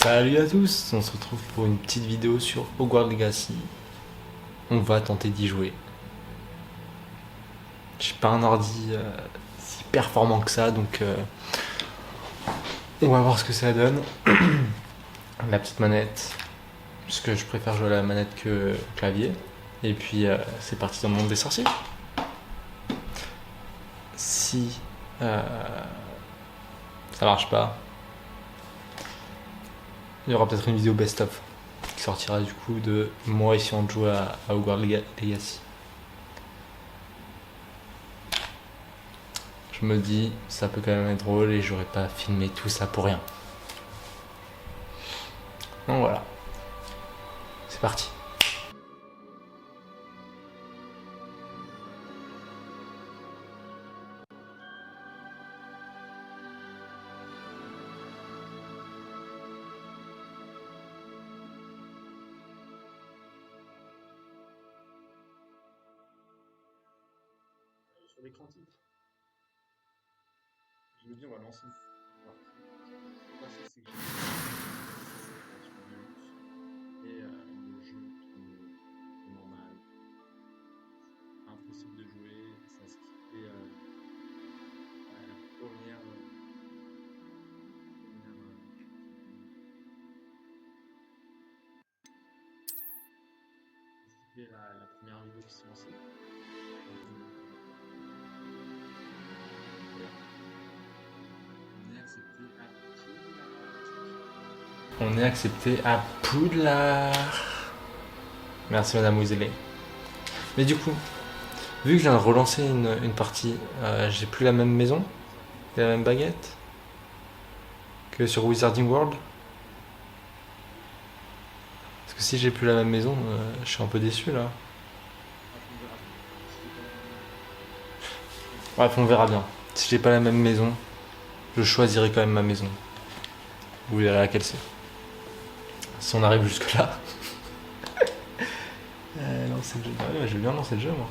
Salut à tous, on se retrouve pour une petite vidéo sur Hogwarts Legacy. On va tenter d'y jouer. J'ai pas un ordi si performant que ça, donc on va voir ce que ça donne. La petite manette, puisque je préfère jouer à la manette que au clavier. Et puis c'est parti dans le monde des sorciers. Si ça marche pas, il y aura peut-être une vidéo best-of qui sortira du coup de moi essayant de jouer à Hogwarts Legacy. Je me dis, ça peut quand même être drôle et j'aurais pas filmé tout ça pour rien. Donc voilà, c'est parti. Sur l'écran titre, je me dis on va lancer une partie. Ce qui s'est passé, c'est que j'ai et le jeu tourne normal, impossible de jouer, ça skippait la la première vidéo qui s'est lancée. On est accepté à Poudlard. Merci Madame Weasley. Mais du coup, vu que je viens de relancer une partie, j'ai plus la même maison, la même baguette que sur Wizarding World. Parce que si j'ai plus la même maison, je suis un peu déçu là. Bref, on verra bien. Si j'ai pas la même maison, je choisirai quand même ma maison. Vous verrez laquelle c'est. Si on arrive jusque là. Lancer le jeu. Ouais, je vais bien lancer le jeu moi.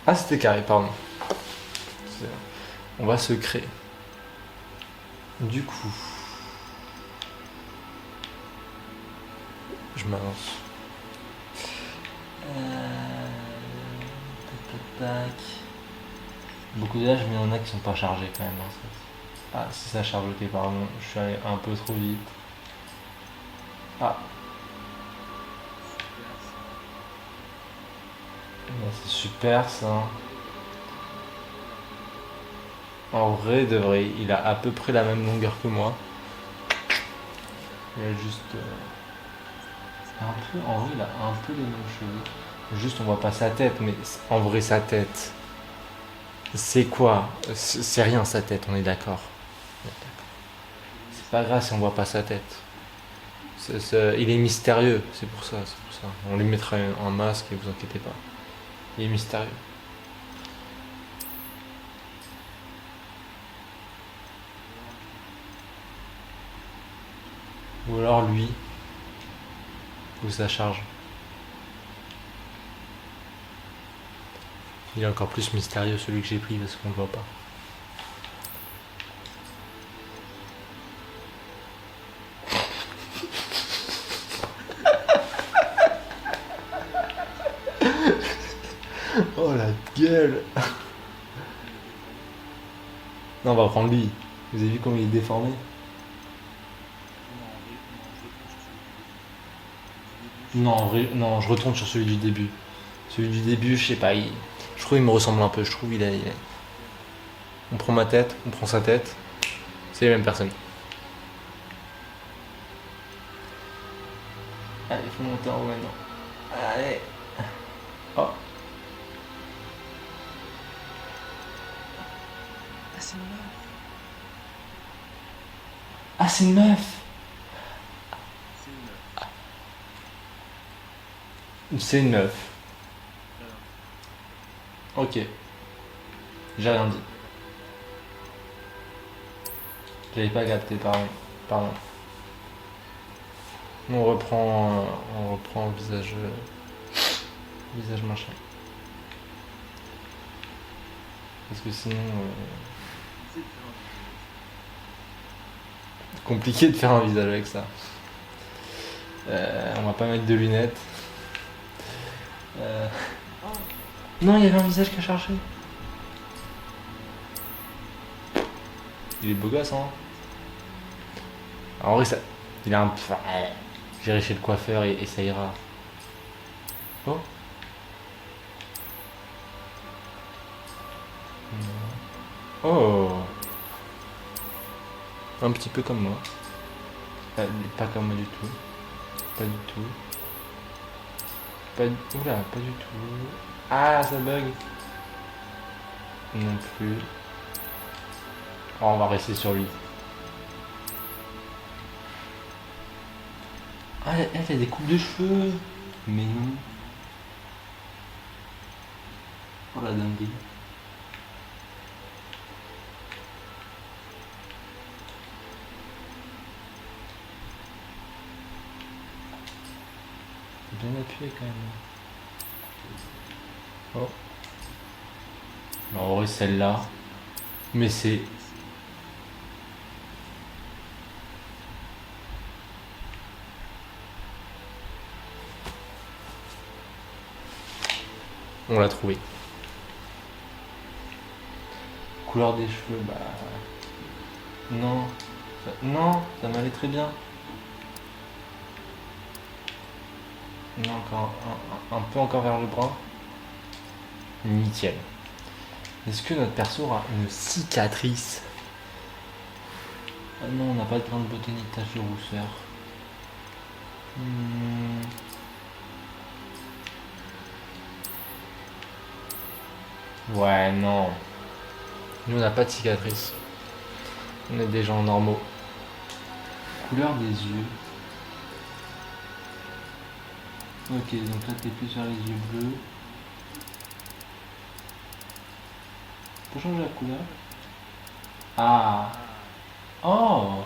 Ah, c'était carré, pardon. On va se créer. Du coup, je m'avance. Tac. Beaucoup d'âges, mais il y en a qui sont pas chargés quand même. Ah, si ça charge, ok, pardon. Je suis allé un peu trop vite. Ah. C'est super ça. En vrai, de vrai, il a à peu près la même longueur que moi. Il a juste. En vrai, il a un peu les mêmes cheveux. Juste, on voit pas sa tête, mais en vrai, sa tête. C'est quoi? C'est rien sa tête, on est d'accord. C'est pas grave si on voit pas sa tête. Il est mystérieux, c'est pour ça. On lui mettra un masque et vous inquiétez pas. Il est mystérieux. Ou alors lui, ou sa charge. Il est encore plus mystérieux celui que j'ai pris parce qu'on le voit pas. Oh la gueule. Non, on va prendre lui. Vous avez vu comment il est déformé? Non, en vrai, non, je retourne sur celui du début. Celui du début, je sais pas, je trouve qu'il me ressemble un peu. Je trouve On prend ma tête, on prend sa tête. C'est les mêmes personnes. Allez, il faut monter en haut maintenant. Allez. Oh. Ah, c'est une meuf. Ah, c'est une meuf. C'est une meuf. Ok. J'ai rien dit. J'avais pas capté, pardon. On reprend visage machin. Parce que sinon, compliqué de faire un visage avec ça. On va pas mettre de lunettes. Non, il y avait un visage qui a chargé. Il est beau gosse, hein. Alors, en vrai, ça... Il a un... J'irai chez le coiffeur et ça ira. Oh. Oh. Un petit peu comme moi. Pas comme moi du tout. Pas du tout. Oula, pas du tout. Ah, ça bug. Non plus. Oh, on va rester sur lui. Ah, elle a des coupes de cheveux. Mais non. Oh la dinguerie. Bien appuyé quand même. Oh. En vrai, celle-là. Mais c'est... On l'a trouvé. Couleur des cheveux, bah... Non. Non, ça m'allait très bien. Non, encore un peu encore vers le brun. Nickel. Est-ce que notre perso aura une cicatrice? Ah non, on n'a pas de grain de beauté ni de tache de rousseur. Ouais, non. Nous, on n'a pas de cicatrice. On est des gens normaux. Couleur des yeux. Ok, donc là, t'es plus sur les yeux bleus. Faut changer la couleur. Ah. Oh.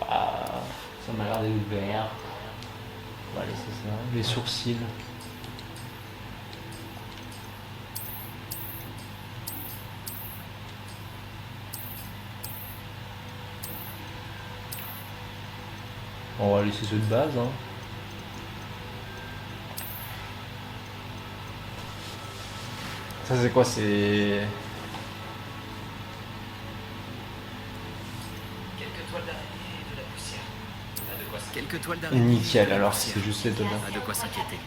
Ah, ça m'a l'air d'être vert. On va laisser ça. Les sourcils. On va laisser ceux de base. Hein. Ça c'est quoi? C'est... Quelques toiles d'araignée et de la poussière. Pas de quoi s'inquiéter. Quelques toiles d'araignée. Nickel, alors c'est juste les toiles. Pas de quoi s'inquiéter.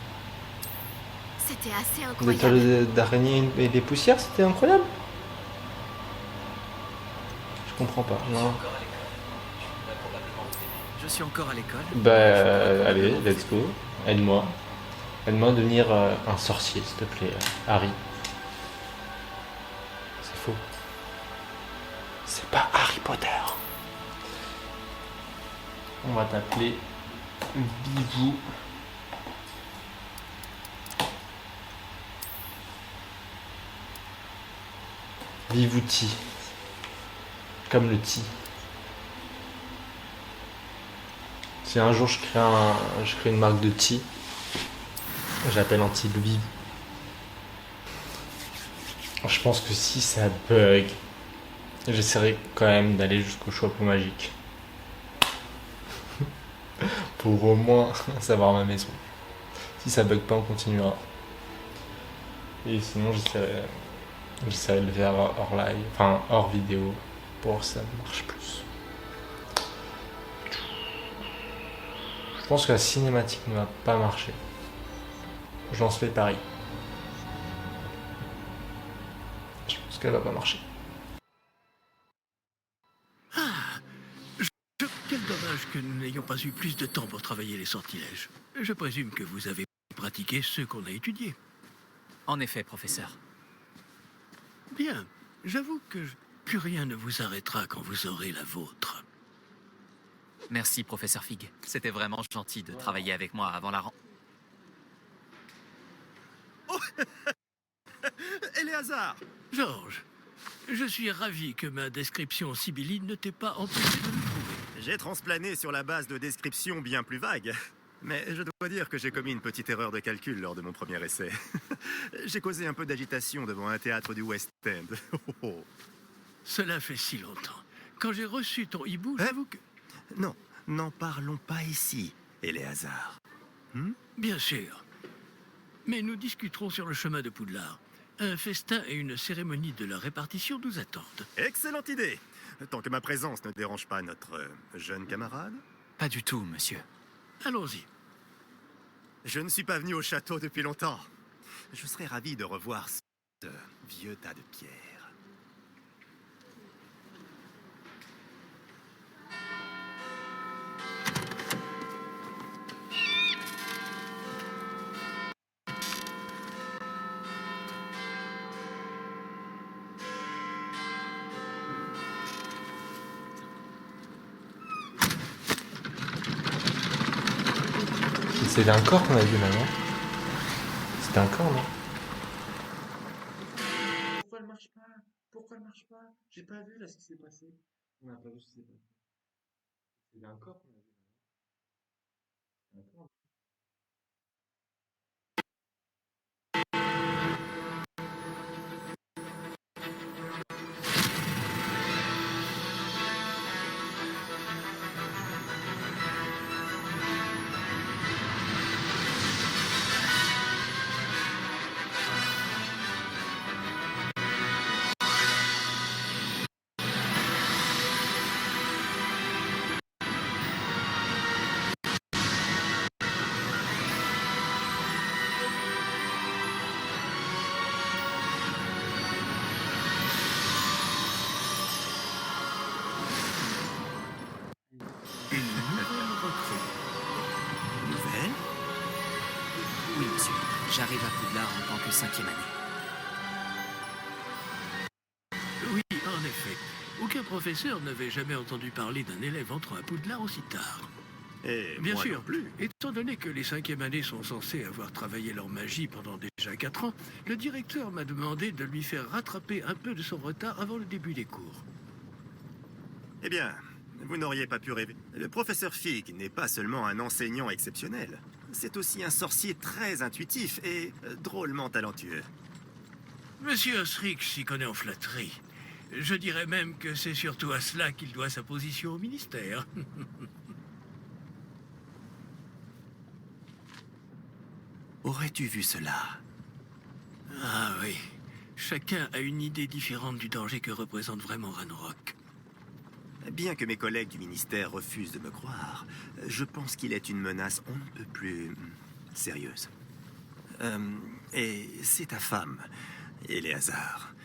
C'était assez Les incroyable. toiles d'araignée et les poussières, c'était incroyable. Je comprends pas. Non. Je suis encore à l'école. Bah allez, let's go. Aide-moi. Aide-moi à devenir un sorcier, s'il te plaît, Harry. C'est faux. C'est pas Harry Potter. On va t'appeler Bivou. Vivouti. Comme le ti. Si un jour je crée une marque de ti, j'appelle un ti le Vivou. Je pense que si ça bug, j'essaierai quand même d'aller jusqu'au chapeau magique. Pour au moins savoir ma maison. Si ça bug pas, on continuera. Et sinon, j'essaierai de le faire hors live, enfin hors vidéo, pour que ça marche plus. Je pense que la cinématique ne va pas marcher. Je lance les paris. Je pense qu'elle va pas marcher. Quel dommage que nous n'ayons pas eu plus de temps pour travailler les sortilèges. Je présume que vous avez pratiqué ceux qu'on a étudiés. En effet, professeur. Bien, j'avoue que plus rien ne vous arrêtera quand vous aurez la vôtre. Merci, professeur Fig. C'était vraiment gentil de travailler avec moi avant la rentrée. Éléazar! Georges, je suis ravi que ma description sibylline ne t'ait pas empêché de me trouver. J'ai transplané sur la base de descriptions bien plus vagues. Mais je dois dire que j'ai commis une petite erreur de calcul lors de mon premier essai. J'ai causé un peu d'agitation devant un théâtre du West End. Cela fait si longtemps. Quand j'ai reçu ton hibou, j'avoue que... Non, n'en parlons pas ici, Éléazar. Bien sûr. Mais nous discuterons sur le chemin de Poudlard. Un festin et une cérémonie de la répartition nous attendent. Excellente idée. Tant que ma présence ne dérange pas notre jeune camarade. Pas du tout, monsieur. Allons-y. Je ne suis pas venu au château depuis longtemps. Je serais ravi de revoir ce vieux tas de pierres. C'est d'un corps qu'on a vu là, non? C'était un corps, non? Pourquoi elle marche pas? Pourquoi elle marche pas? J'ai pas vu là ce qui s'est passé. On n'a pas vu ce qui s'est passé. C'est un corps qu'on a vu là, non? C'est un corps. Une nouvelle recrue. Nouvelle? Oui, monsieur. J'arrive à Poudlard en tant que 5e année. Oui, en effet. Aucun professeur n'avait jamais entendu parler d'un élève entrant à Poudlard aussi tard. Et Bien moi sûr, non plus. étant donné que les 5e années sont censées avoir travaillé leur magie pendant déjà 4 ans, le directeur m'a demandé de lui faire rattraper un peu de son retard avant le début des cours. Eh bien, vous n'auriez pas pu rêver. Le professeur Fig n'est pas seulement un enseignant exceptionnel. C'est aussi un sorcier très intuitif et drôlement talentueux. Monsieur Osric s'y connaît en flatterie. Je dirais même que c'est surtout à cela qu'il doit sa position au ministère. Aurais-tu vu cela? Ah oui. Chacun a une idée différente du danger que représente vraiment Ranrock. Bien que mes collègues du ministère refusent de me croire, je pense qu'il est une menace on ne peut plus sérieuse. Et c'est ta femme, Éléazar,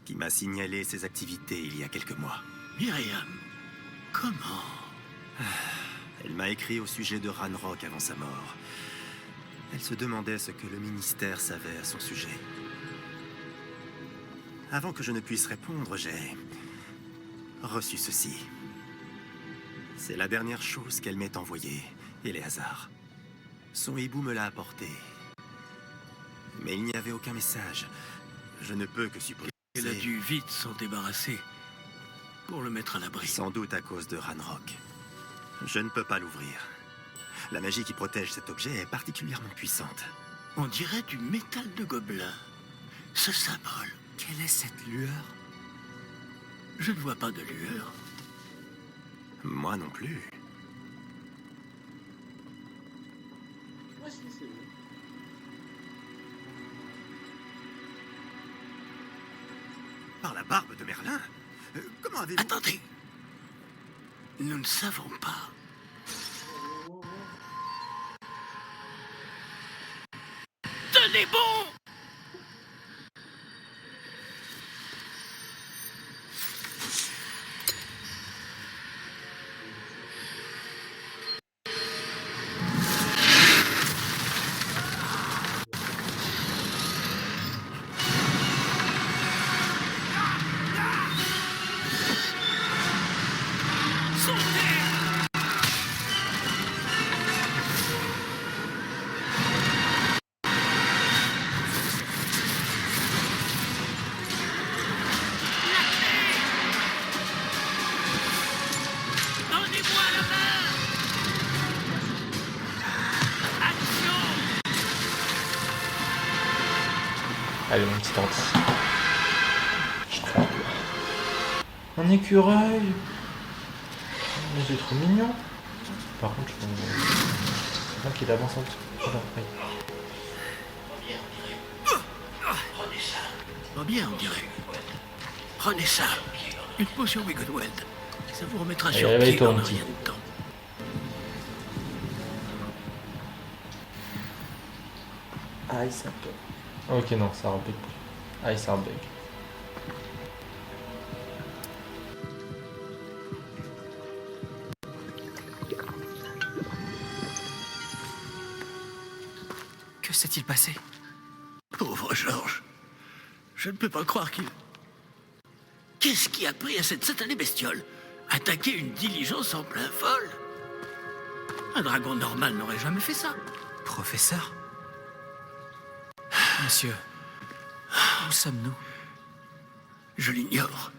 qui m'a signalé ses activités il y a quelques mois. Myriam, comment? Elle m'a écrit au sujet de Ranrock avant sa mort. Elle se demandait ce que le ministère savait à son sujet. Avant que je ne puisse répondre, j'ai reçu ceci. C'est la dernière chose qu'elle m'ait envoyée, Éléazar. Son hibou me l'a apporté. Mais il n'y avait aucun message. Je ne peux que supposer... Elle a dû vite s'en débarrasser pour le mettre à l'abri. Sans doute à cause de Ranrock. Je ne peux pas l'ouvrir. La magie qui protège cet objet est particulièrement puissante. On dirait du métal de gobelin. Ce symbole. Quelle est cette lueur? Je ne vois pas de lueur. Moi non plus. Ouais, si, c'est vrai. Par la barbe de Merlin? Comment avez-vous... Attendez. Nous ne savons pas. Tenez bon! Allez, mon petit anti. Je crois. Un écureuil. Mais c'est trop mignon. Par contre, je crois qu'il avance un petit peu. Oui. Va bien, on dirait. Prenez ça. Une potion Wiggleweld. Ça vous remettra Allez, sur pied réveille-toi, dans mon rien petit. de temps. Aïe, ça bug. Ok, non, ça rebug plus. Aïe, ça rebug. Que s'est-il passé? Pauvre Georges. Je ne peux pas croire qu'il... Qu'est-ce qui a pris à cette satanée bestiole? Attaquer une diligence en plein vol? Un dragon normal n'aurait jamais fait ça. Professeur? Monsieur, où sommes-nous? Je l'ignore.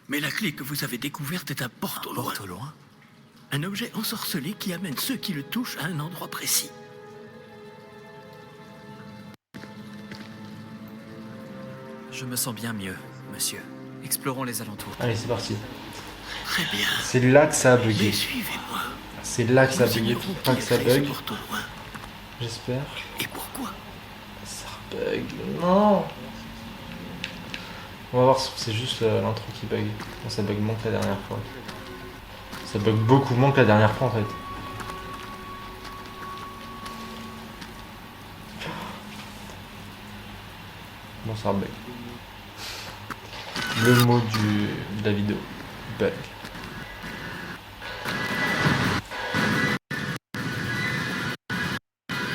Mais la clé que vous avez découverte est un porte au loin. Porte au loin? Un objet ensorcelé qui amène ceux qui le touchent à un endroit précis. Je me sens bien mieux, monsieur. Explorons les alentours. Allez, c'est parti. Très bien. C'est là que ça a Mais bugué. suivez-moi. C'est là que ça a Nous bugué. ignorons Faut pas qui que ça a créé ce bug. porte au loin. J'espère. Et pourquoi? Ça bug. Non. On va voir si c'est juste l'intro qui bug. Non, ça bug moins que la dernière fois. Ça bug beaucoup moins que la dernière fois en fait. Bon, ça bug. Le mot de la vidéo. Bug.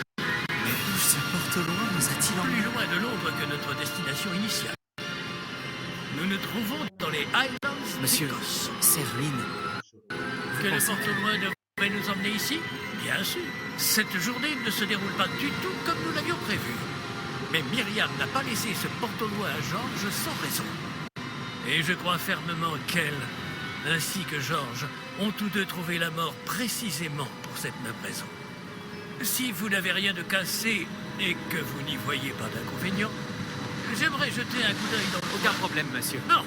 Mais où ce porte au loin nous a-t-il Plus emmenés? loin de Londres que notre destination initiale. Nous nous trouvons dans les Highlands Monsieur, d'Écosse. ces ruines. Que le pensez porte au loin devrait nous emmener ici? Bien sûr. Cette journée ne se déroule pas du tout comme nous l'avions prévu. Mais Myriam n'a pas laissé ce porte au loin à Georges sans raison. Et je crois fermement qu'elle, ainsi que Georges, ont tous deux trouvé la mort précisément pour cette même raison. Si vous n'avez rien de cassé et que vous n'y voyez pas d'inconvénient, j'aimerais jeter un coup d'œil dans le... Aucun problème, monsieur. Non.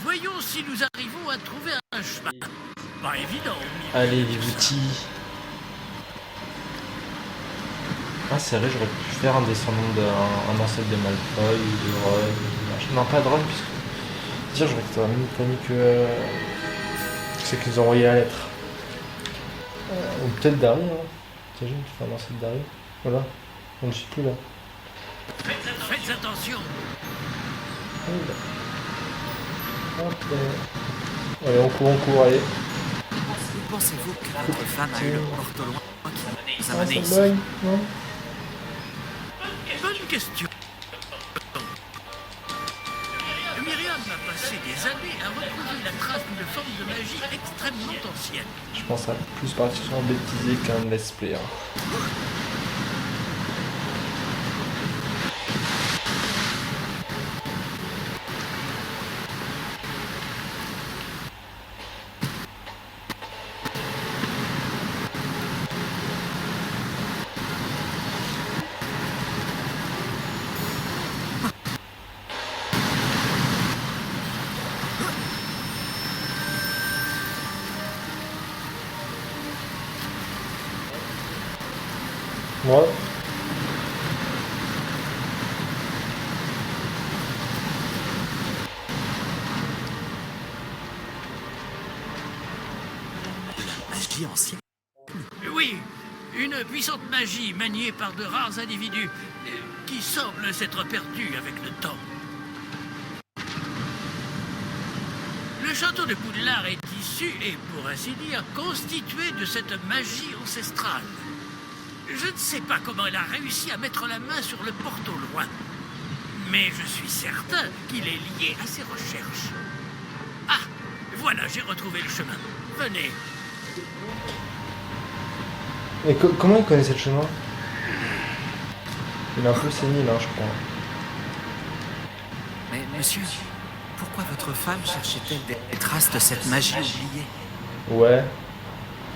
Voyons si nous arrivons à trouver un chemin. Pas évident. Allez les outils. Ah c'est vrai, j'aurais pu faire un descendant d'un ancêtre de Malfoy ou de Ron. Non, pas de Ron puisque... Dire j'aurais pas mis que c'est qu'ils ont envoyé la lettre. Ou peut-être Dari, hein. T'imagines, tu fais un ancêtre Dari. Voilà, on ne suit plus là. Faites attention. Hop, allez, on court, allez. Pensez-vous que votre femme a eu le porte au loin qui nous a Ah, menés ça ici? bug, non? Bonne question. Myriam a passé des années à retrouver la trace d'une forme de magie extrêmement ancienne. Je pense à plus partir sur un bêtisier qu'un let's play. Hein. Ouais. Magie ancienne. Oui, une puissante magie maniée par de rares individus qui semblent s'être perdus avec le temps. Le château de Poudlard est issu et, pour ainsi dire, constitué de cette magie ancestrale. Je ne sais pas comment elle a réussi à mettre la main sur le porte au loin, mais je suis certain qu'il est lié à ses recherches. Ah, voilà, j'ai retrouvé le chemin. Venez. Et comment il connaissait le chemin? Il est un peu sénile, hein, je crois. Mais monsieur, pourquoi votre femme cherchait-elle des traces de cette magie oubliée? Ouais.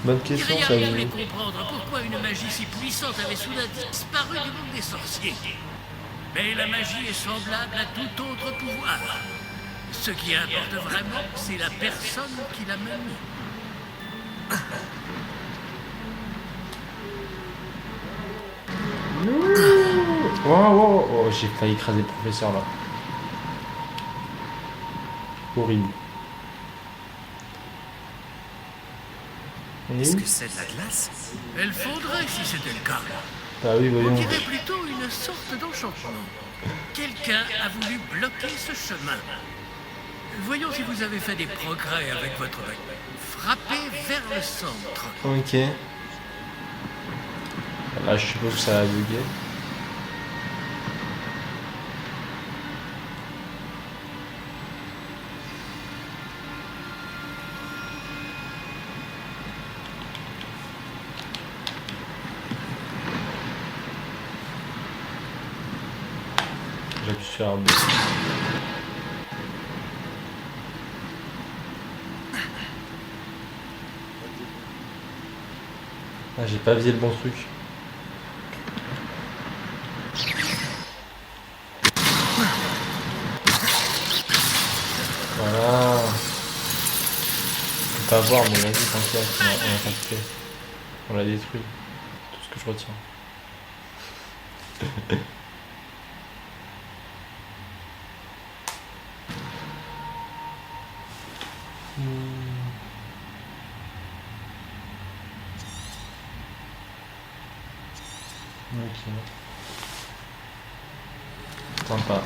Bonne question, ça Myriam voulait lui. comprendre pourquoi une magie si puissante avait soudain disparu du monde des sorciers. Mais la magie est semblable à tout autre pouvoir. Ce qui importe vraiment, c'est la personne qui la manie. Oh, oh, oh, j'ai failli écraser le professeur là. Horrible. On est Est-ce où? que c'est de la glace? Elle fondrait si c'était le cas. Ah oui, On voyons. dirait plutôt une sorte d'enchantement. Quelqu'un a voulu bloquer ce chemin. Voyons si vous avez fait des progrès avec votre baguette. Frappez vers le centre. Ok. Là, je suppose que ça a bugué. J'appuie sur R2. Ah, j'ai pas visé le bon truc. Voilà. Je peux pas voir, mais vas-y, t'inquiète, on a pas fait. On l'a détruit. Tout ce que je retiens. Ok. Sympa.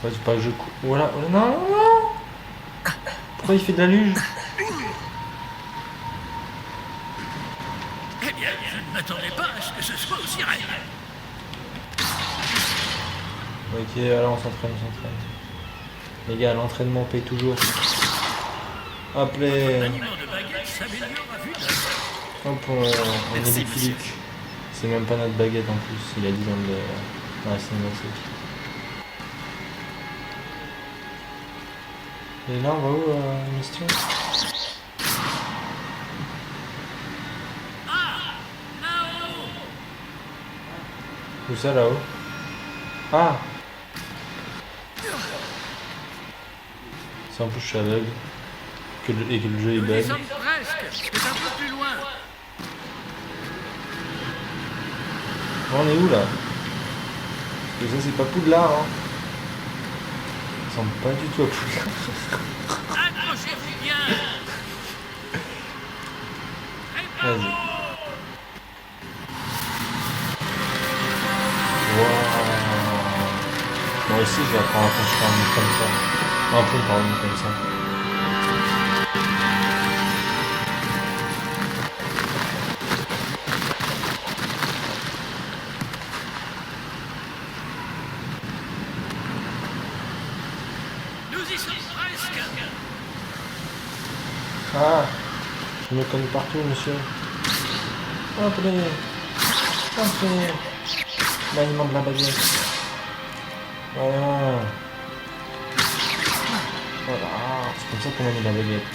Ouais, c'est pas que je coupe. Voilà. Oh, non, non, non. Pourquoi il fait de la luge? Eh bien, je ne m'attendais pas à ce que ce soit aussi raide. Ok, alors on s'entraîne, Les gars, l'entraînement paye toujours. Hop les. L'animal de baguette s'améliore à vue d'œil. Hop, on est Merci, des Philippe. C'est même pas notre baguette en plus, il a dit dans la cinématique. Et là, on va où, mission? Où ça, là-haut? Ah! C'est en plus, je suis aveugle. Et que le jeu est Nous y bug. sommes presque. C'est un peu plus loin. On est où, là? Parce que ça, c'est pas Poudlard, hein. Ça ressemble pas du tout à Poudlard. Accrochez-vous bien. Vas-y. Waouh. Moi aussi, je vais apprendre à construire un monde comme ça. Un pont, pardon, comme ça. Nous y sommes presque. Ah, je me connais partout, monsieur. Hop là. Hop là. L'aliment de la baguette. Voilà. Voilà. C'est comme ça qu'on a mis la baguette.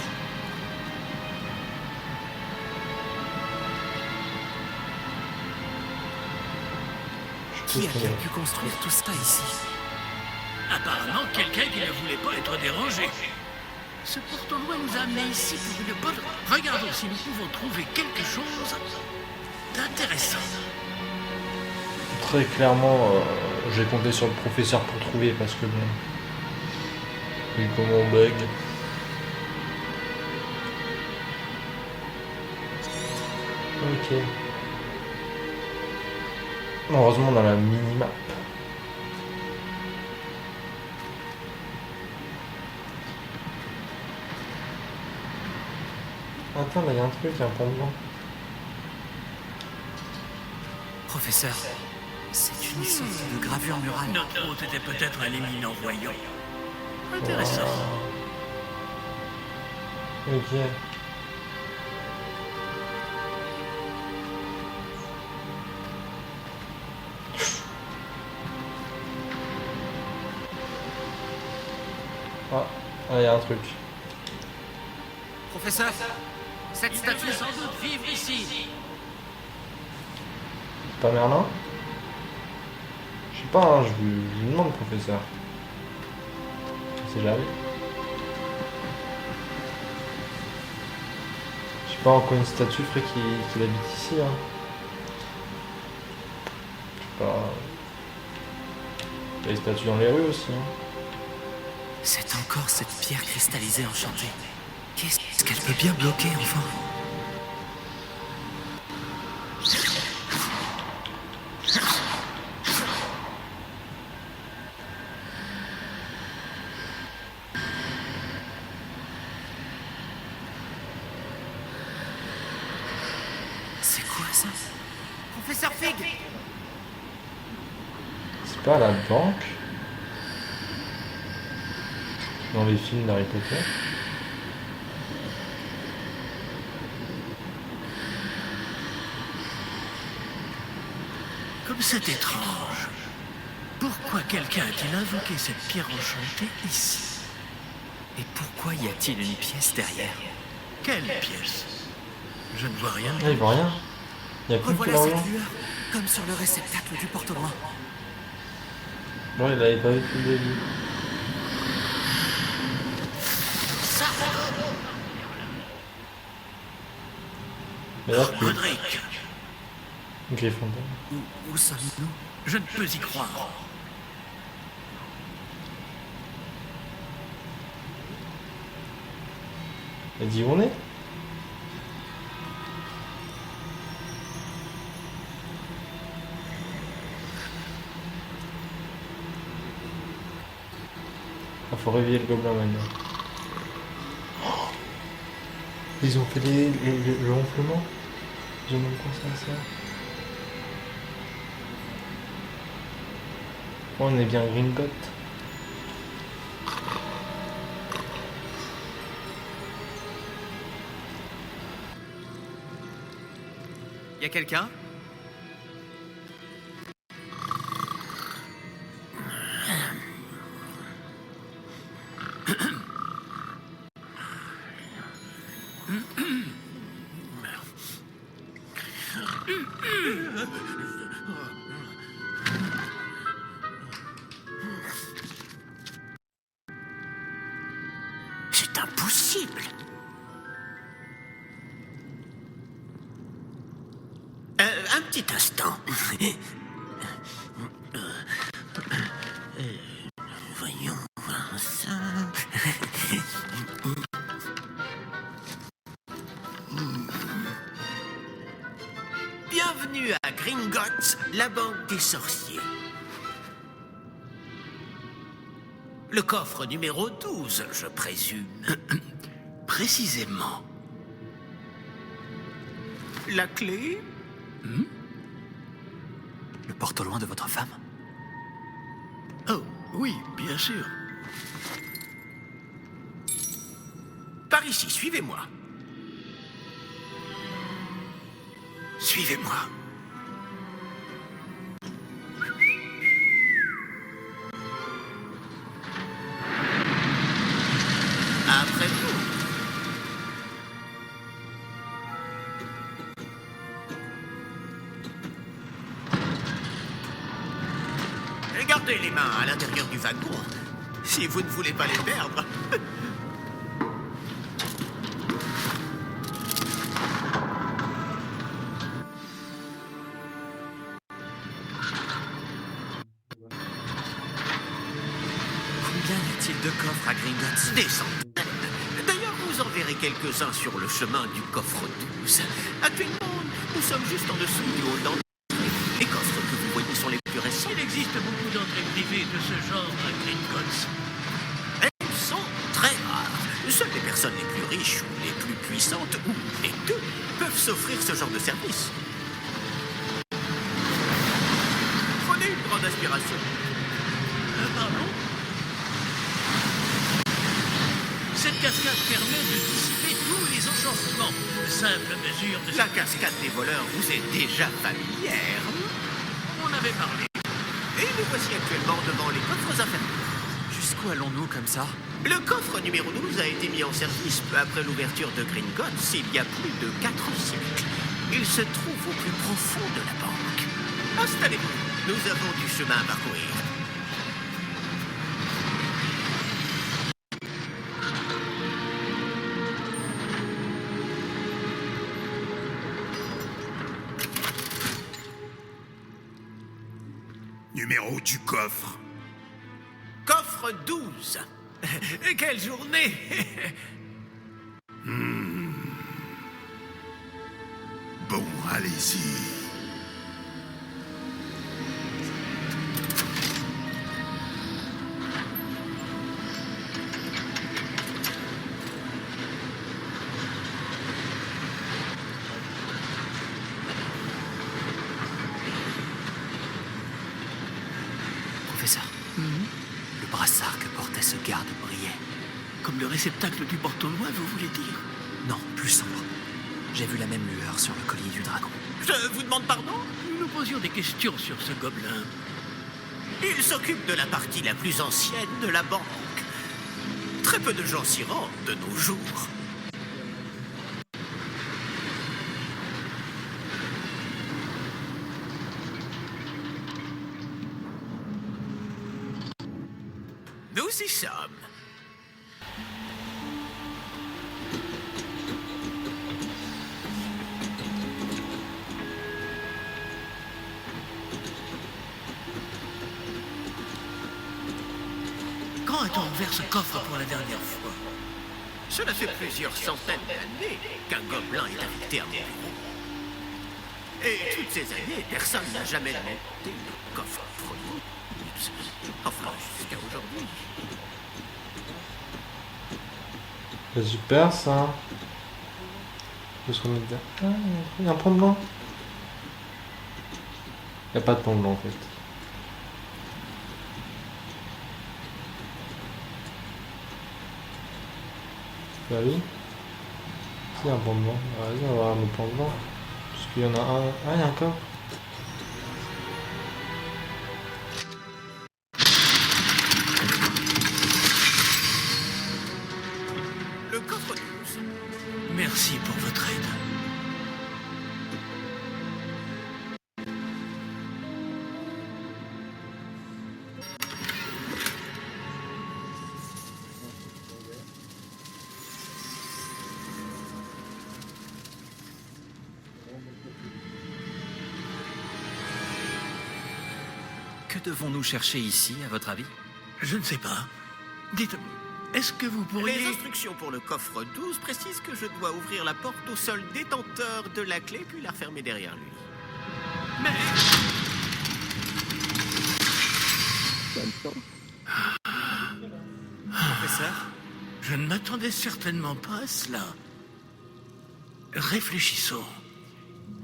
Qui a bien pu construire tout ça ici? Apparemment, quelqu'un qui ne voulait pas être dérangé. Ce porte-loin nous a amenés ici pour une bonne... Regardons si nous pouvons trouver quelque chose d'intéressant. Très clairement, j'ai compté sur le professeur pour trouver parce que bon, vu comment on bug. Ok. Heureusement on a la minimap. Attends, là il y a un truc, il y a un pont devant. Professeur, c'est une sorte de gravure murale. Notre hôte était peut-être un éminent voyant. Intéressant. Ok. Ah, il y a un truc. Professeur, Cette statue sans doute vivre ici. Pas Merlin? sais pas, hein, je lui demande, professeur. On sait jamais. Je sais pas en quoi une statue ferait qu'il habite ici. Hein. Je sais pas. Il y a des statues dans les rues aussi. Hein. C'est encore cette pierre cristallisée enchantée. Qu'est-ce qu'elle peut bien bloquer, enfin? C'est quoi ça? Professeur Fig! C'est pas la banque dans les films d'Harry Potter. Comme c'est étrange. Pourquoi quelqu'un a-t-il invoqué cette pierre enchantée ici? Et pourquoi y a-t-il une pièce derrière? Quelle pièce? Je ne vois rien. Ah, il voit rien. Il y a plus que Revoilà l'Orient. cette lueur, comme sur le réceptacle du porte au loin. Non, il avait pas vu tout le début. Mais là, plus. Roderick, Gryffondor. Où sommes-nous? je ne peux y croire. Elle dit où on est? Ah, faut réveiller le gobelin maintenant. Oh, ils ont fait le ronflement. Ils ont même pensé à ça. Oh, on est bien Gringotts. Y a quelqu'un? C'est impossible. Un petit instant. Voyons voir ça. Bienvenue à Gringotts, la banque des sorciers. Le coffre numéro 12, je présume. Précisément. La clé? Le porte au loin de votre femme? Oh, oui, bien sûr. Par ici, suivez-moi. Suivez-moi. Après vous. Gardez les mains à l'intérieur du wagon, si vous ne voulez pas les perdre. Combien y a-t-il de coffres à Gringotts? Des centaines. D'ailleurs, vous en verrez quelques-uns sur le chemin du coffre 12. Actuellement, nous sommes juste en dessous du haut d'entrée. Les coffres que vous voyez sont les plus récents. Il existe beaucoup d'entrées privées de ce genre à Gringotts. Elles sont très rares. Seules les personnes les plus riches ou les plus puissantes, ou les deux, peuvent s'offrir ce genre de service. Prenez une grande aspiration. Pardon? Cette cascade permet de dissiper tous les enchantements. Simple mesure de... La cascade des voleurs vous est déjà familière. On avait parlé. Et nous voici actuellement devant les coffres inférieurs. Jusqu'où allons-nous comme ça? Le coffre numéro 12 a été mis en service peu après l'ouverture de Gringotts il y a plus de 4 siècles. Il se trouve au plus profond de la banque. Installez-vous. Nous avons du chemin à parcourir. Numéro du coffre. Coffre 12. Quelle journée! Bon, allez-y. Professeur, le brassard que portait ce garde brillait. Comme le réceptacle du porte-loin, vous voulez dire? Non, plus sombre. J'ai vu la même lueur sur le collier du dragon. Je vous demande pardon? Nous nous posions des questions sur ce gobelin. Il s'occupe de la partie la plus ancienne de la banque. Très peu de gens s'y rendent de nos jours. Nous y sommes. Quand a-t-on ouvert ce coffre pour la dernière fois? Cela fait plusieurs centaines d'années qu'un gobelin est affecté à mon bureau. Et toutes ces années, personne n'a jamais monté le coffre. Enfin, jusqu'à aujourd'hui. C'est super ça. Je vais se remettre dedans. Ah, il y a un pont blanc. Il n'y a pas de pont blanc en fait. Bah oui. Il y a un pont blanc. Vas-y, on va voir le pont blanc. Parce qu'il y en a un. Ah, il y a un coffre. Le coffre 12. Merci pour votre aide. Que devons-nous chercher ici, à votre avis? Je ne sais pas. Dites, est-ce que vous pourriez... Les instructions pour le coffre 12 précisent que je dois ouvrir la porte au seul détenteur de la clé puis la refermer derrière lui. Mais... Professeur? Je ne m'attendais certainement pas à cela. Réfléchissons.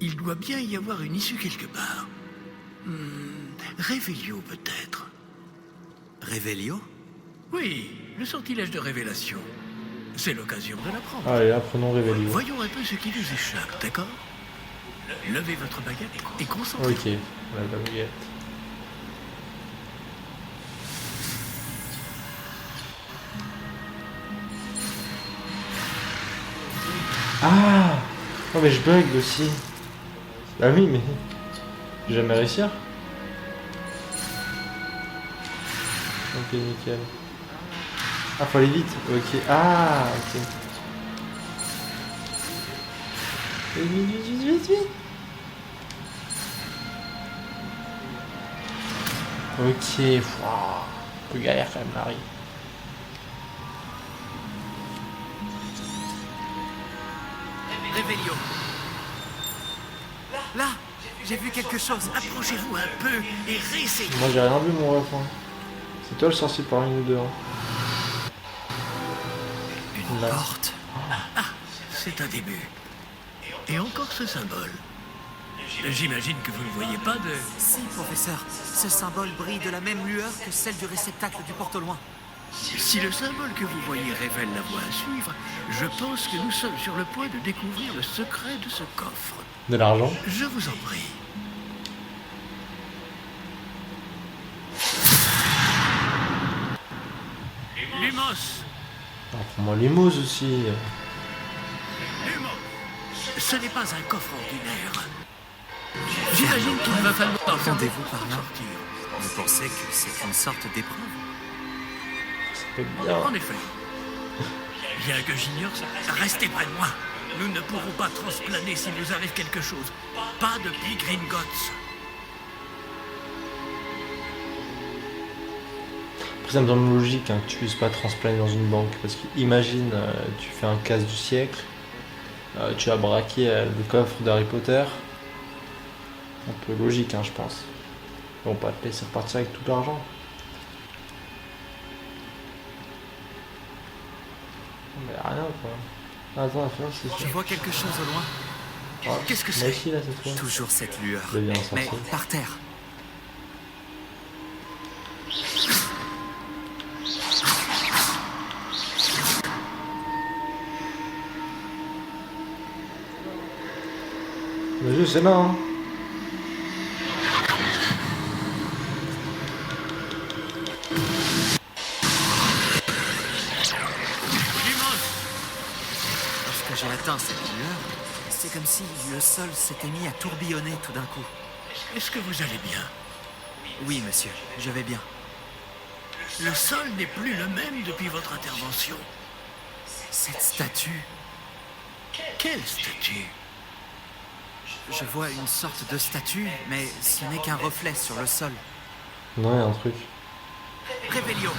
Il doit bien y avoir une issue quelque part. Révélio peut-être. Révélio? Oui, le sortilège de révélation. C'est l'occasion de l'apprendre. Allez, apprenons Révélio. Voyons un peu ce qui nous échappe, d'accord? Levez votre baguette et concentrez-vous. Ok, la baguette. Ah! Oh mais je bug aussi. Bah oui mais... Je vais jamais réussir. Ok nickel. Ah faut aller vite. Ok. Ah ok. Vite vite vite vite vite. Ok. Wow. Un peu galère quand même Marie. Révélio. Là, j'ai vu quelque chose. Approchez-vous un peu et réessayez. Moi j'ai rien vu mon ref. Hein. C'est toi le sorcier par une ou deux. Hein. Une Là. porte. Ah, c'est un début. Et encore ce symbole. J'imagine que vous ne voyez pas de... Si, professeur. Ce symbole brille de la même lueur que celle du réceptacle du porte-loin. Si le symbole que vous voyez révèle la voie à suivre, je pense que nous sommes sur le point de découvrir le secret de ce coffre. De l'argent. Je vous en prie. Lumos. Ah, prends-moi les mots aussi. Lumos. Ce n'est pas un coffre ordinaire. J'imagine qu'il va falloir faire Entendez-vous par là? sortir. Vous pensez que c'est une sorte d'épreuve? Ça peut être bien. En effet. Bien que j'ignore ça, restez près de moi. Nous ne pourrons pas transplaner s'il nous arrive quelque chose. Pas depuis Gringotts. Après, ça me semble logique hein, que tu puisses pas transplaner dans une banque. Parce qu'imagine, tu fais un casse du siècle, tu as braqué le coffre d'Harry Potter. Un peu logique, hein, je pense. Ils vont pas te laisser repartir avec tout l'argent. Mais rien quoi. Attends, c'est Je sûr. vois quelque chose au loin. Oh, Qu'est-ce que moi c'est? aussi là cette fois. Toujours cette lueur. Deviens un Mais sorcier. par terre. Mais juste c'est là hein. Lorsque j'ai atteint cette lueur, c'est comme si le sol s'était mis à tourbillonner tout d'un coup. Est-ce que vous allez bien? Oui, monsieur, je vais bien. Le sol n'est plus le même depuis votre intervention. Cette statue, Quelle statue? je vois une sorte de statue, mais ce n'est qu'un reflet sur le sol. Non, il y a un truc. Révélio.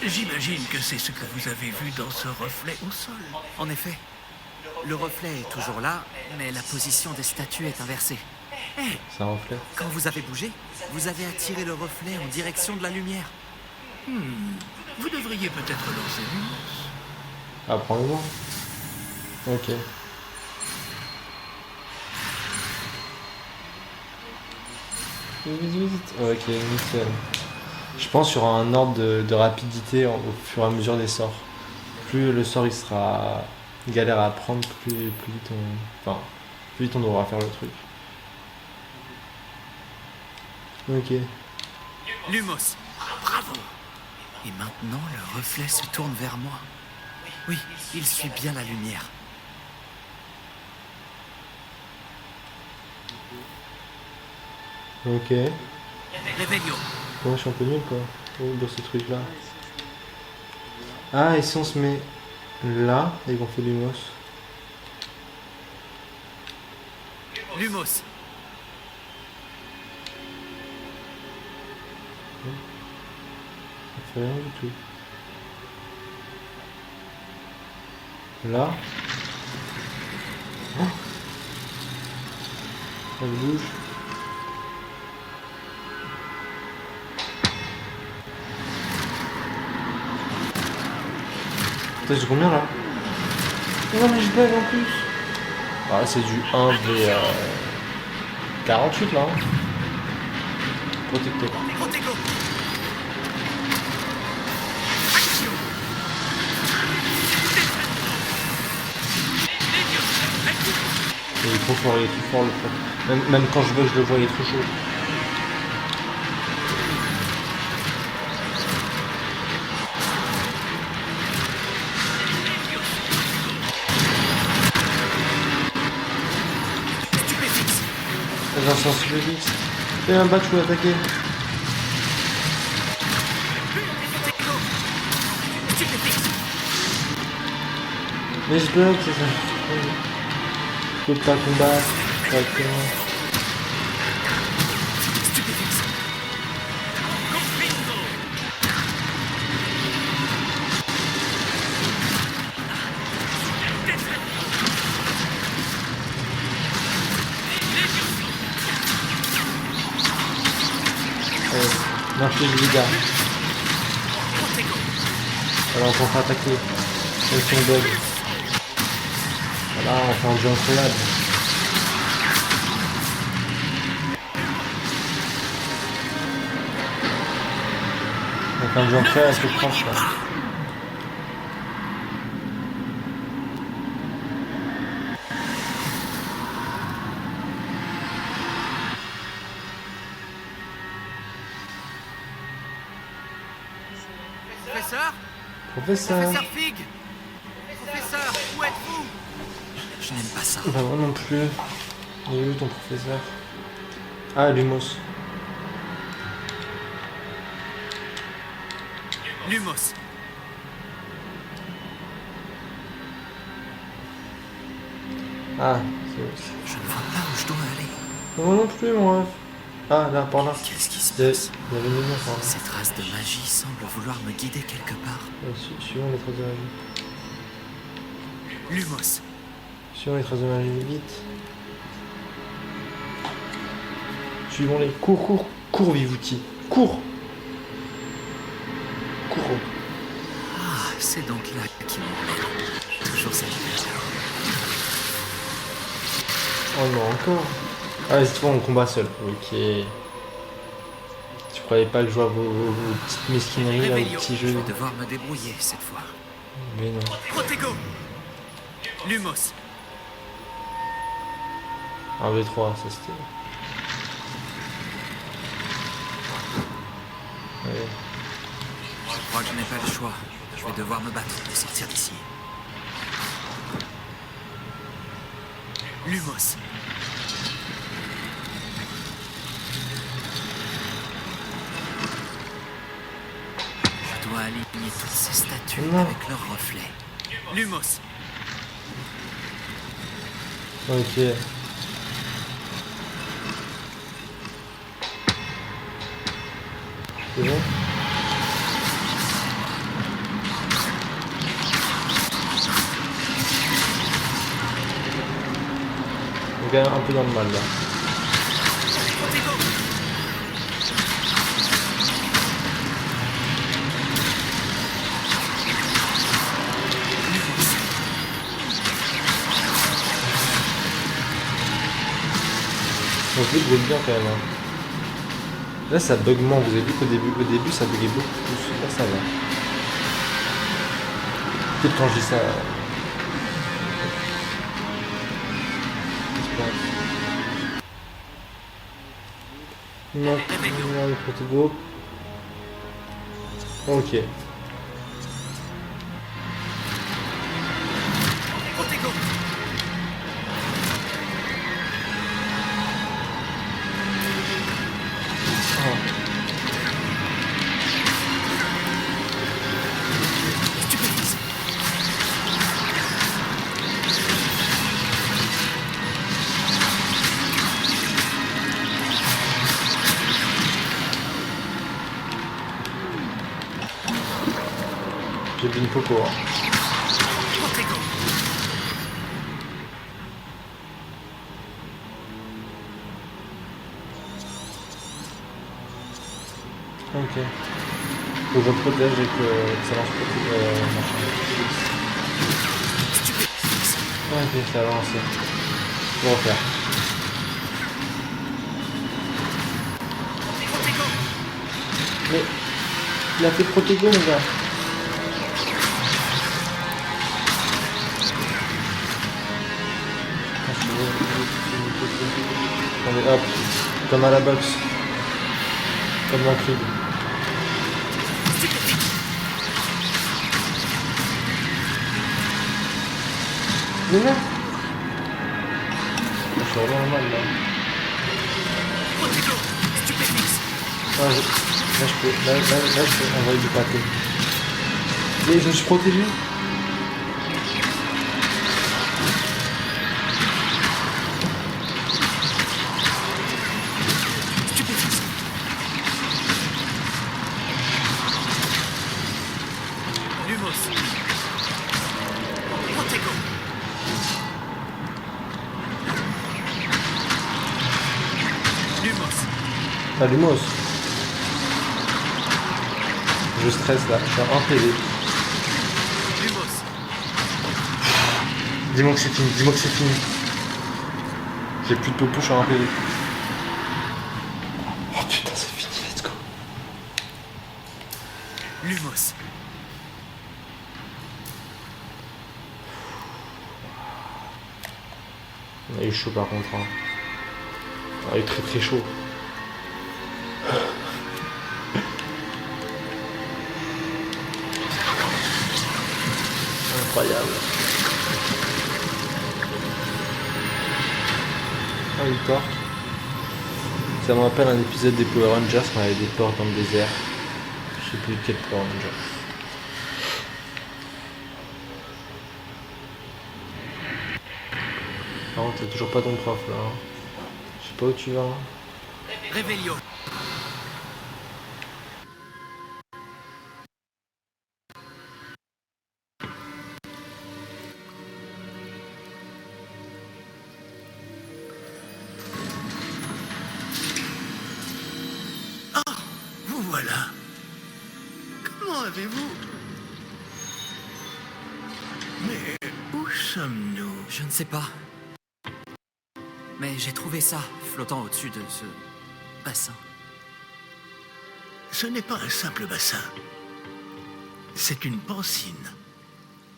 J'imagine que c'est ce que vous avez vu dans ce reflet au sol. En effet, le reflet est toujours là, mais la position des statues est inversée. C'est un reflet. Quand vous avez bougé, vous avez attiré le reflet en direction de la lumière. Vous devriez peut-être lancer Lumos. Ah, prends-le-moi. Ok. Vite, vite. Ok, nickel. Je pense qu'il y aura un ordre de rapidité au fur et à mesure des sorts. Plus le sort il sera galère à apprendre, plus vite on. Enfin, plus vite on devra faire le truc. Ok. Lumos. Bravo! Et maintenant, le reflet se tourne vers moi. Oui, il suit bien la lumière. Ok. Révélio. Bon, je suis un peu nul quoi. Oh, dans ce truc là. Ah, et si on se met là et qu'on fait Lumos. Lumos. Ça fait rien du tout. Là. Oh. Elle bouge. Putain, j'ai combien là? Non mais je bug en plus. Ah, c'est du 1v 48 là. Hein. Protecteur. Protego. Il est trop fort, il est trop fort le truc. Même quand je veux, je le vois, il est trop chaud. J'en sens Stupéfix. Fais un batch ou attaquer. Mais je bloque, c'est ça. Je peux pas combattre. Correctement. Marcher du dégât. Alors on peut attaquer. Avec son bug. Voilà, on fait un jeu incroyable. On fait un jeu incroyable avec le proche là. Professeur? Professeur. Professeur Fig? Professeur, où êtes-vous? Je n'aime pas ça. Bah moi non plus. Il est où ton professeur? Ah, Lumos. Lumos. Ah, Je ne vois pas où je dois aller. moi non plus, mon ref. Ah, là, par là. Qu'est-ce qui se Il y a- passe? il y avait une lumière par là. Ces traces de magie semblent vouloir me guider quelque part. Suivons les traces de magie. Lumos. Suivons les traces de magie, vite. Suivons-les. Cours, cours, cours, Vivouti. Cours. Cours. Ah, c'est donc là qui m'emmène. Toujours cette lumière. Oh non, encore. Ah, vas-y, tu vois, on combat seul. Ok. Tu croyais pas que je jouais à vos petites mesquineries, là, vos petits Je jeux. vais devoir me débrouiller cette fois. Mais non. Protego. Lumos. 1v3, ça c'était. Ouais. Je crois que je n'ai pas le choix. Je vais devoir me battre pour sortir d'ici. Lumos. Je dois aligner toutes ces statues Non. avec leurs reflets. Lumos. Ok. C'est bon? On gagne un peu dans le mal là. On se débrouille bien quand même. Hein. Là ça bugment, vous avez vu qu'au début ça buguait beaucoup plus. Là ça va. Peut-être quand je dis ça. Non, non, le Protego. Ok. Protego. Ah. Stupéfise. J'ai bien une coco. Hein. Protego. Ok. Faut que je protège et que ça lance machin. Stupéfise. Ok, ça a lancé. Je vais refaire. Protego. Mais il a fait Protego mon gars. Attendez, hop, comme à la boxe. Comme dans Creed. Mais là je suis vraiment mal là. Protego. Stupéfise. Ah, là je peux. Là je peux envoyer du pâté. Mais je suis protégé. Stupéfise. Lumos. Protego. Lumos. Ah, Lumos. Je stresse là, je suis en PV. Lumos. Dis-moi que c'est fini, dis-moi que c'est fini. J'ai plus de popo, je suis en PV. Oh putain, c'est fini, let's go. Lumos. On a eu chaud par contre. Hein. On a eu très très chaud. Incroyable. Ah, une porte. Ça me rappelle un épisode des Power Rangers quand il y avait des portes dans le désert. Je sais plus quel Power Ranger. Par contre, t'as toujours pas ton prof là. Hein. Je sais pas où tu vas. Hein. Réveillon. Vous voilà. Comment avez-vous... Mais où sommes-nous? Je ne sais pas. Mais j'ai trouvé ça, flottant au-dessus de ce bassin. Ce n'est pas un simple bassin. C'est une pancine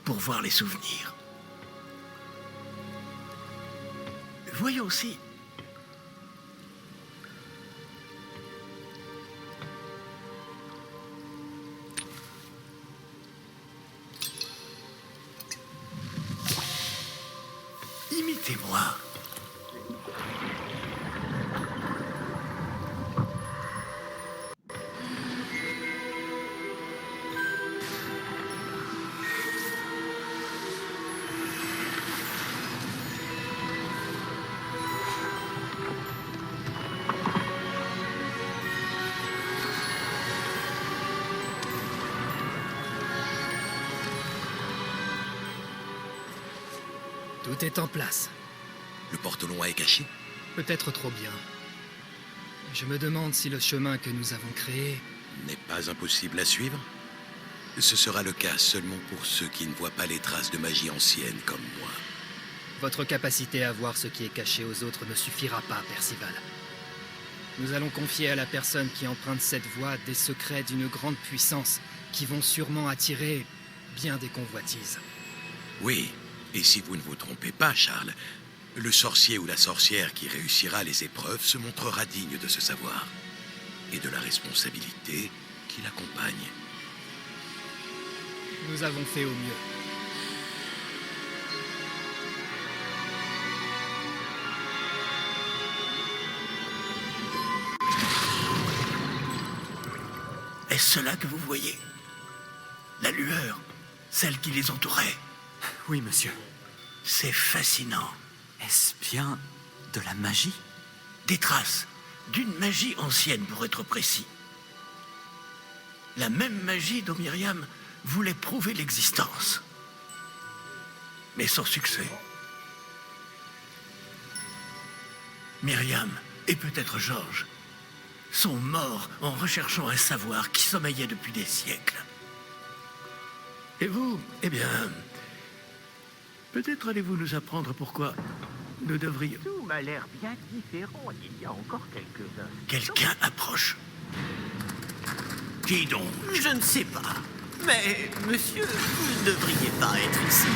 pour voir les souvenirs. Voyons si... Imitez-moi. Tout est en place. Le porte-long est caché? Peut-être trop bien. Je me demande si le chemin que nous avons créé... N'est pas impossible à suivre? Ce sera le cas seulement pour ceux qui ne voient pas les traces de magie ancienne comme moi. Votre capacité à voir ce qui est caché aux autres ne suffira pas, Percival. Nous allons confier à la personne qui emprunte cette voie des secrets d'une grande puissance qui vont sûrement attirer bien des convoitises. Oui, et si vous ne vous trompez pas, Charles, le sorcier ou la sorcière qui réussira les épreuves se montrera digne de ce savoir et de la responsabilité qui l'accompagne. Nous avons fait au mieux. Est-ce cela que vous voyez? La lueur, celle qui les entourait. Oui, monsieur. C'est fascinant. Est-ce bien de la magie? Des traces d'une magie ancienne, pour être précis. La même magie dont Myriam voulait prouver l'existence. Mais sans succès. Myriam, et peut-être Georges, sont morts en recherchant un savoir qui sommeillait depuis des siècles. Et vous, eh bien... peut-être allez-vous nous apprendre pourquoi nous devrions... Tout m'a l'air bien différent il y a encore quelques heures. Quelqu'un approche. Qui donc? Je ne sais pas. Mais, monsieur, vous ne devriez pas être ici.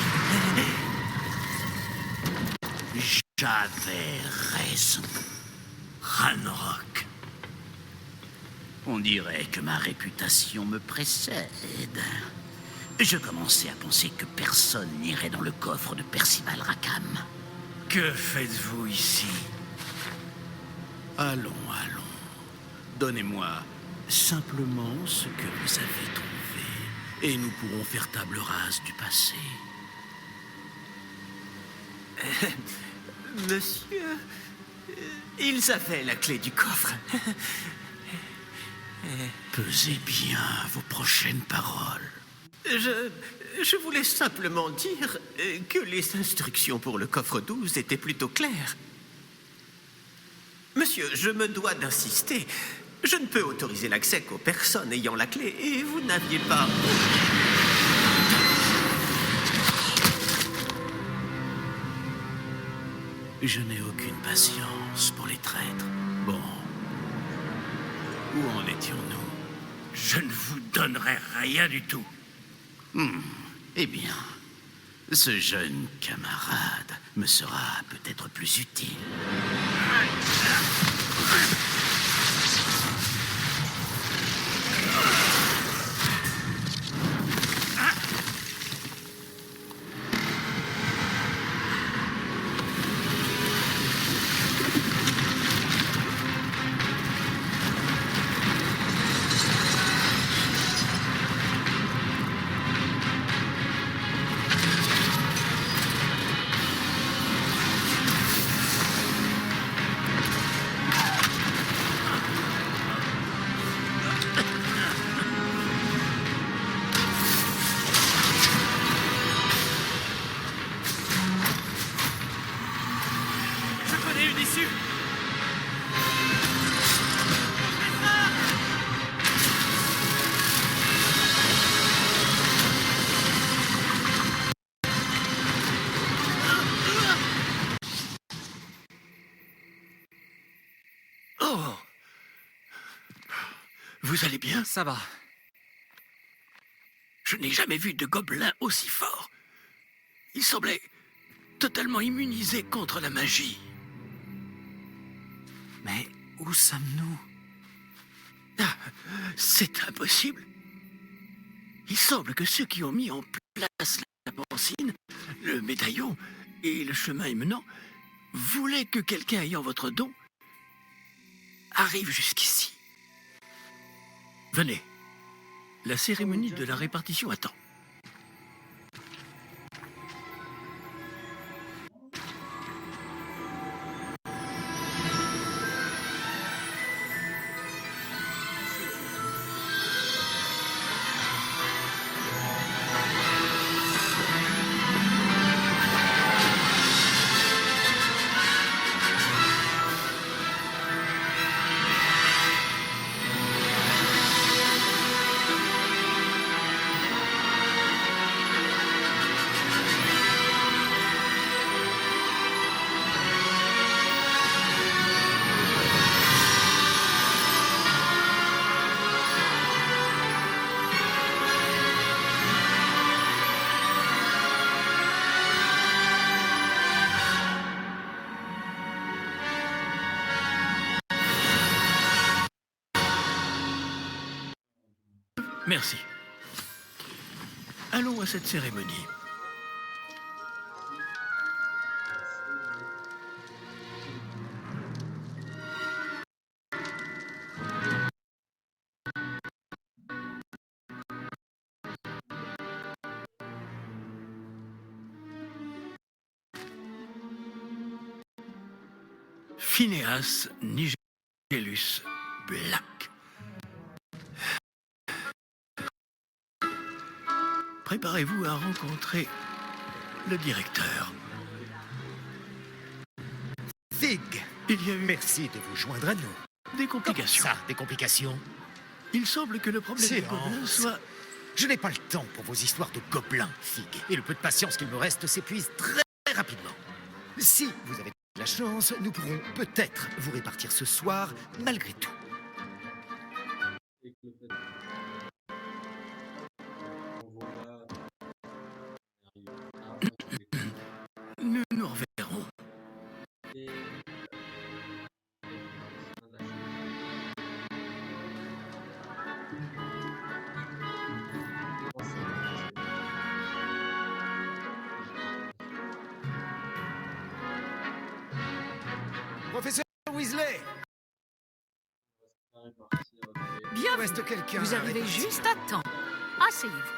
J'avais raison. Ranrock. On dirait que ma réputation me précède. Je commençais à penser que personne n'irait dans le coffre de Percival Rackham. Que faites-vous ici? Allons. Donnez-moi simplement ce que vous avez trouvé, et nous pourrons faire table rase du passé. Monsieur, ils avaient la clé du coffre. Pesez bien vos prochaines paroles. Je voulais simplement dire que les instructions pour le coffre 12 étaient plutôt claires. Monsieur, je me dois d'insister. Je ne peux autoriser l'accès qu'aux personnes ayant la clé, et vous n'aviez pas... Je n'ai aucune patience pour les traîtres. Bon. Où en étions-nous? Je ne vous donnerai rien du tout. Eh bien, ce jeune camarade me sera peut-être plus utile. une issue. Oh! Vous allez bien? Ça va. Je n'ai jamais vu de gobelin aussi fort. Il semblait totalement immunisé contre la magie. Mais où sommes-nous? Ah, c'est impossible. Il semble que ceux qui ont mis en place la pancine, le médaillon et le chemin émenant voulaient que quelqu'un ayant votre don arrive jusqu'ici. Venez. La cérémonie de la répartition attend. Merci. Allons à cette cérémonie. Phineas Nigellus Black. Préparez-vous à rencontrer le directeur. Fig, Il y a eu merci de vous joindre à nous. des complications. Ça, des complications? Il semble que le problème des Silence. gobelins soit... Je n'ai pas le temps pour vos histoires de gobelins, Fig. Et le peu de patience qu'il me reste s'épuise très rapidement. Si vous avez de la chance, nous pourrons peut-être vous répartir ce soir, malgré tout. Nous nous reverrons. Professeur Weasley, il Bien, reste quelqu'un. vous à arrivez répartir. juste à temps. Asseyez-vous.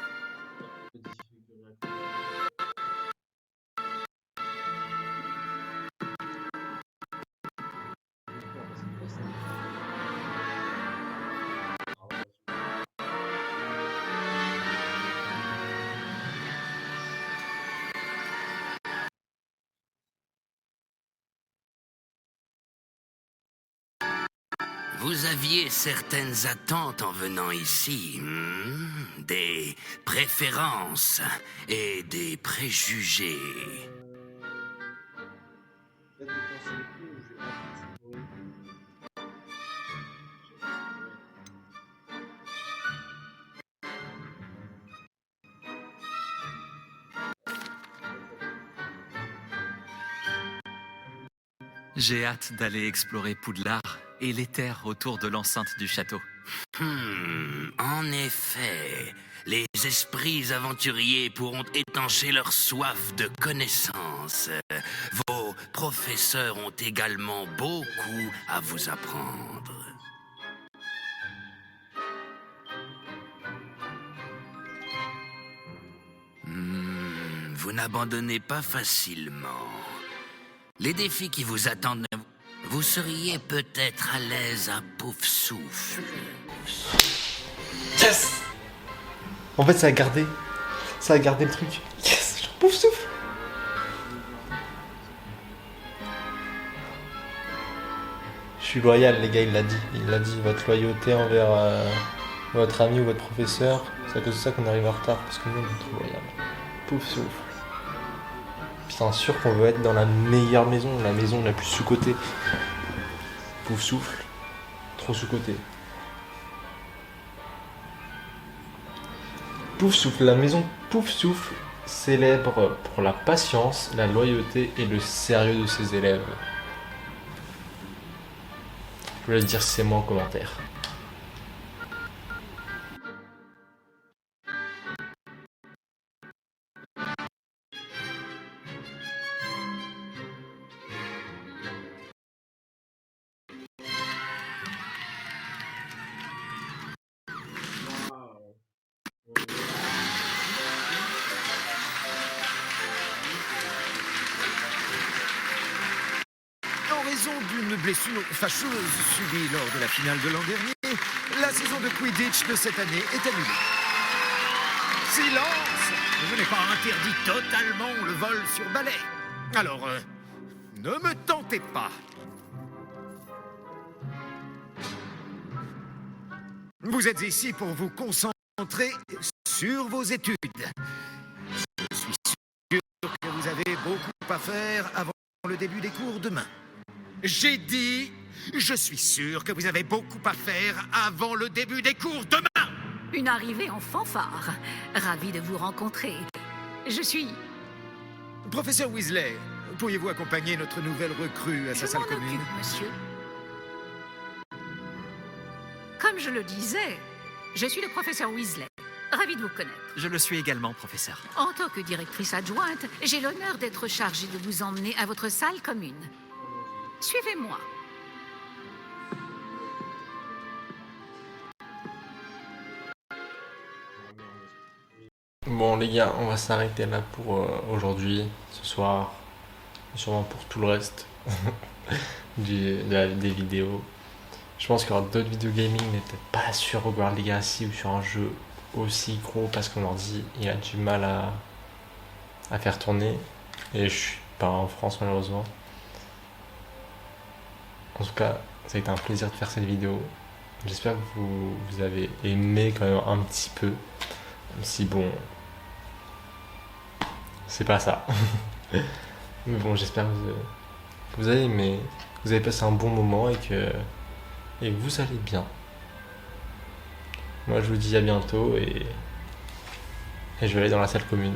Vous aviez certaines attentes en venant ici, des préférences et des préjugés. J'ai hâte d'aller explorer Poudlard et les terres autour de l'enceinte du château. En effet, les esprits aventuriers pourront étancher leur soif de connaissances. Vos professeurs ont également beaucoup à vous apprendre. Vous n'abandonnez pas facilement. Les défis qui vous attendent, vous seriez peut-être à l'aise à pouf souffle. Yes. En fait, ça a gardé le truc. Yes, je pouf souffle. suis loyal, les gars, il l'a dit. Il l'a dit, votre loyauté envers votre ami ou votre professeur, c'est à cause de ça qu'on arrive en retard, parce que nous, on est trop loyal. Pouf souffle. Putain, sûr qu'on veut être dans la meilleure maison, la maison la plus sous-cotée. Pouf souffle. Trop sous-cotée. Pouf souffle, la maison Pouf souffle célèbre pour la patience, la loyauté et le sérieux de ses élèves. Je voulais dire c'est moi en commentaire. En raison d'une blessure fâcheuse subie lors de la finale de l'an dernier, la saison de Quidditch de cette année est annulée. Silence! Je n'ai pas interdit totalement le vol sur balai. Alors, ne me tentez pas. Vous êtes ici pour vous concentrer sur vos études. Je suis sûr que vous avez beaucoup à faire avant le début des cours demain. J'ai dit, je suis sûr que vous avez beaucoup à faire avant le début des cours demain. Une arrivée en fanfare. Ravi de vous rencontrer. Je suis... Professeur Weasley, pourriez-vous accompagner notre nouvelle recrue à sa salle commune? Occupe, monsieur. Comme je le disais, je suis le professeur Weasley. Ravi de vous connaître. Je le suis également, professeur. En tant que directrice adjointe, j'ai l'honneur d'être chargée de vous emmener à votre salle commune. Suivez-moi. Bon les gars, on va s'arrêter là pour aujourd'hui, ce soir, et sûrement pour tout le reste des vidéos. Je pense qu'il y aura d'autres vidéos gaming, mais peut-être pas sur Hogwarts Legacy ou sur un jeu aussi gros, parce qu'on leur dit il a du mal à faire tourner, et je suis pas en France malheureusement. En tout cas, ça a été un plaisir de faire cette vidéo. J'espère que vous avez aimé quand même un petit peu, même si bon, c'est pas ça. Mais bon, j'espère que vous avez aimé, que vous avez passé un bon moment et que vous allez bien. Moi, je vous dis à bientôt et je vais aller dans la salle commune.